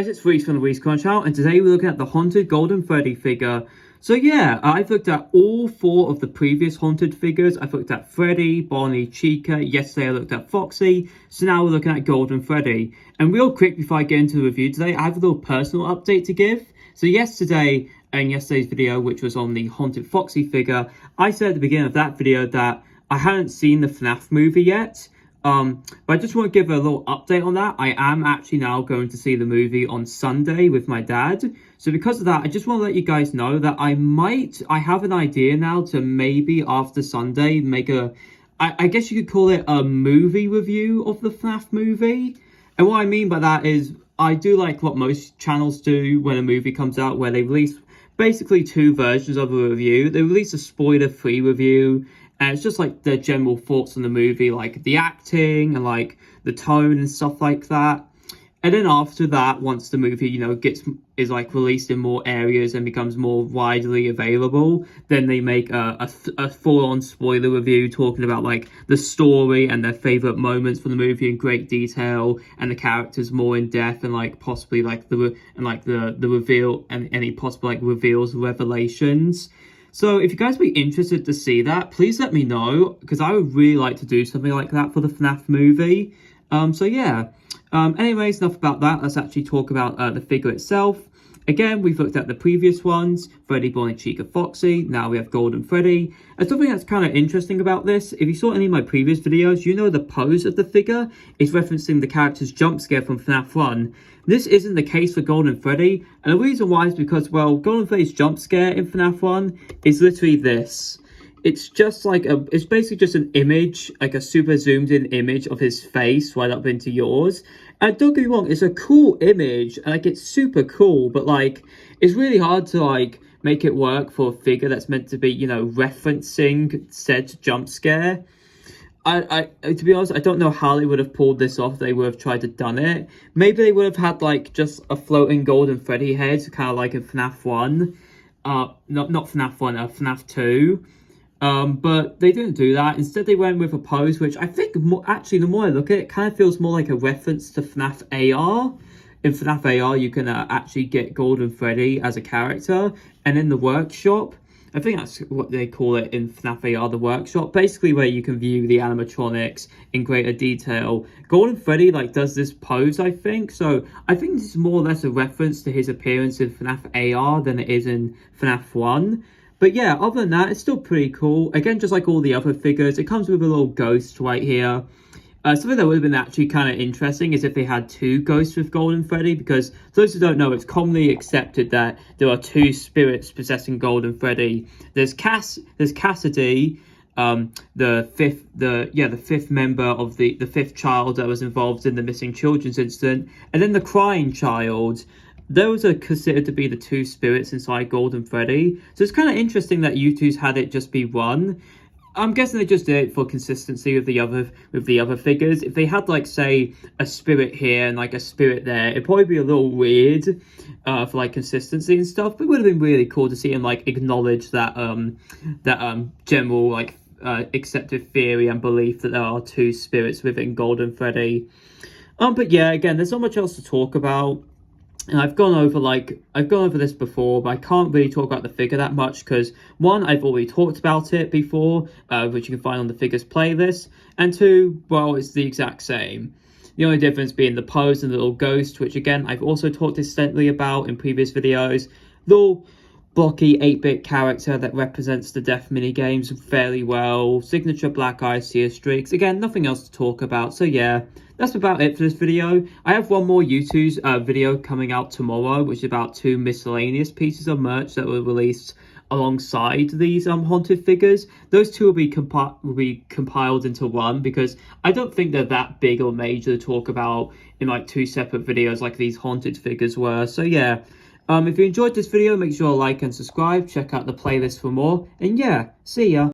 Guys, it's Reese from the Reese Crunch Out, and today we're looking at the Haunted Golden Freddy figure. So yeah, I've looked at all 4 of the previous Haunted figures. I've looked at Freddy, Bonnie, Chica. Yesterday I looked at Foxy. So now we're looking at Golden Freddy. And real quick before I get into the review today, I have a little personal update to give. So yesterday, in yesterday's video, which was on the Haunted Foxy figure, I said at the beginning of that video that I hadn't seen the FNAF movie yet. But I just want to give a little update on that. I am actually now going to see the movie on Sunday with my dad. So because of that, I just want to let you guys know that I have an idea now to maybe after Sunday make I guess you could call it a movie review of the FNAF movie. And what I mean by that is I do like what most channels do when a movie comes out, where they release basically 2 versions of a review. They release a spoiler-free review, and it's just like the general thoughts on the movie, like the acting and like the tone and stuff like that. And then after that, once the movie, is like released in more areas and becomes more widely available, then they make a full-on spoiler review talking about like the story and their favorite moments from the movie in great detail, and the characters more in depth, and like possibly like the reveal and any possible like reveals, revelations. So if you guys would be interested to see that, please let me know, because I would really like to do something like that for the FNAF movie. So yeah. Anyways, enough about that. Let's actually talk about the figure itself. Again, we've looked at the previous ones, Freddy, Bonnie, Chica, Foxy. Now we have Golden Freddy. And something that's kind of interesting about this, if you saw any of my previous videos, you know the pose of the figure is referencing the character's jump scare from FNAF 1. This isn't the case for Golden Freddy, and the reason why is because, well, Golden Freddy's jump scare in FNAF 1 is literally this. It's just like it's basically just an image, like a super zoomed in image of his face right up into yours. And don't get me wrong, it's a cool image, and like it's super cool, but like it's really hard to like make it work for a figure that's meant to be, referencing said jump scare. I to be honest, I don't know how they would have pulled this off. They would have tried to done it. Maybe they would have had like just a floating Golden Freddy head, kind of like in FNAF 1. Not FNAF 1, FNAF 2. But they didn't do that. Instead, they went with a pose, which I think, actually, the more I look at it, kind of feels more like a reference to FNAF AR. In FNAF AR, you can actually get Golden Freddy as a character. And in the workshop, I think that's what they call it in FNAF AR, the workshop. Basically, where you can view the animatronics in greater detail. Golden Freddy, does this pose, I think. So, I think this is more or less a reference to his appearance in FNAF AR than it is in FNAF 1. But yeah, other than that, it's still pretty cool. Again, just like all the other figures, it comes with a little ghost right here. Something that would have been actually kind of interesting is if they had 2 ghosts with Golden Freddy, because for those who don't know, it's commonly accepted that there are 2 spirits possessing Golden Freddy. There's Cassidy, the fifth member of the 5th child that was involved in the missing children's incident, and then the crying child. Those are considered to be the 2 spirits inside Golden Freddy. So it's kind of interesting that Youtooz had it just be 1. I'm guessing they just did it for consistency with the other figures. If they had say a spirit here and a spirit there, it'd probably be a little weird for consistency and stuff. But it would have been really cool to see him acknowledge that general accepted theory and belief that there are 2 spirits within Golden Freddy. But yeah, again, there's not much else to talk about. And I've gone over this before, but I can't really talk about the figure that much because 1, I've already talked about it before, which you can find on the figures playlist, and 2, well, it's the exact same. The only difference being the pose and the little ghost, which again I've also talked extensively about in previous videos. Little blocky 8-bit character that represents the death minigames fairly well. Signature black eyes, tear streaks. Again, nothing else to talk about. So yeah, that's about it for this video. I have one more Youtooz video coming out tomorrow, which is about 2 miscellaneous pieces of merch that were released alongside these haunted figures. Those 2 will be compiled into one, because I don't think they're that big or major to talk about in 2 separate videos like these haunted figures were. So yeah. If you enjoyed this video, make sure to like and subscribe, check out the playlist for more, and yeah, see ya!